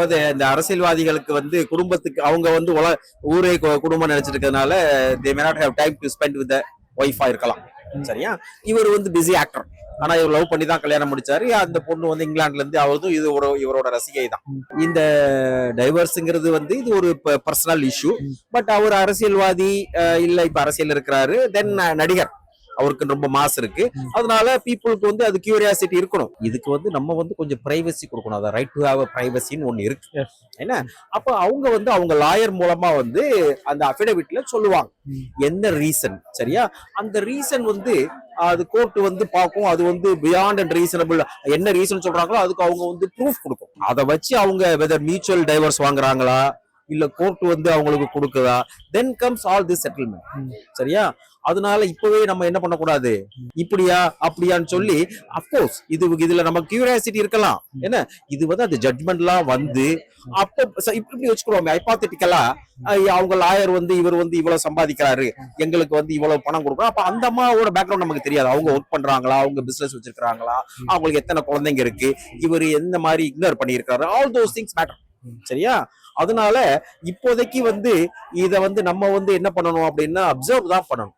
அதாவது இந்த அரசியல்வாதிகளுக்கு வந்து குடும்பத்துக்கு அவங்க வந்து ஊரே குடும்பம் நினைச்சிட்டு இருக்கிறதுனால they may not have time to spend with the ஒய்ஃபா இருக்கலாம். சரியா? இவர் வந்து பிஸி ஆக்டர். ஆனா இவர் லவ் பண்ணி தான் கல்யாணம் முடிச்சாரு. அந்த பொண்ணு வந்து இங்கிலாந்துல இருந்து அவரும் இது இவரோட ரசிகை தான். இந்த டைவர்ஸ்ங்கிறது வந்து இது ஒரு பர்சனல் இஷ்யூ. பட் அவர் அரசியல்வாதி இல்ல, இப்ப அரசியல் இருக்கிறாரு. தென் நடிகர், அவருக்கு ரொம்ப மாஸ் இருக்கு. அதனால பீப்புளுக்கு வந்து அது கியூரியாசிட்டி இருக்கணும். இதுக்கு வந்து நம்ம வந்து கொஞ்சம் பிரைவசி கொடுக்கணும். அத ரைட் டு ஹேவ் பிரைவசின்னு ஒண்ணு இருக்கு. என்ன அப்ப அவங்க வந்து அவங்க லாயர் மூலமா வந்து அந்த அஃபிடவிட்ல சொல்லுவாங்க என்ன ரீசன். சரியா? அந்த ரீசன் வந்து அது கோர்ட் வந்து பார்க்கும். அது வந்து பியாண்ட் அண்ட் ரீசனபிள் என்ன ரீசன் சொல்றாங்களோ அதுக்கு அவங்க வந்து ப்ரூஃப் கொடுக்கும். அதை வச்சு அவங்க வெதர் மியூச்சுவல் டைவர்ஸ் வாங்குறாங்களா இல்ல கோர்ட் வந்து அவங்களுக்கு கொடுக்குதா, then comes all this settlement. சரியா? அதனால இப்பவே நம்ம என்ன பண்ணக்கூடாது, இப்படியா அப்படியான்னு சொல்லி அப்கோர்ஸ் இதுல நம்ம கியூரியாசிட்டி இருக்கலாம். என்ன இது வந்து அந்த ஜட்மெண்ட்லாம் வந்து அப்ப இப்படி வச்சுக்கிறோம் ஹைபாத்தட்டிக்கலா அவங்க லாயர் வந்து இவர் வந்து இவ்வளவு சம்பாதிக்கிறாரு, எங்களுக்கு வந்து இவ்வளவு பணம் கொடுக்கணும். அப்ப அந்த அம்மாவோட பேக்ரவுண்ட் நமக்கு தெரியாது. அவங்க ஒர்க் பண்றாங்களா, அவங்க பிசினஸ் வச்சிருக்காங்களா, அவங்களுக்கு எத்தனை குழந்தைங்க இருக்கு, இவர் எந்த மாதிரி இக்னோர் பண்ணியிருக்காரு, ஆல் தோஸ் திங்ஸ் மேட்டர். சரியா? அதனால இப்போதைக்கு வந்து இத வந்து நம்ம வந்து என்ன பண்ணணும் அப்படின்னா அப்சர்வ் தான் பண்ணணும்.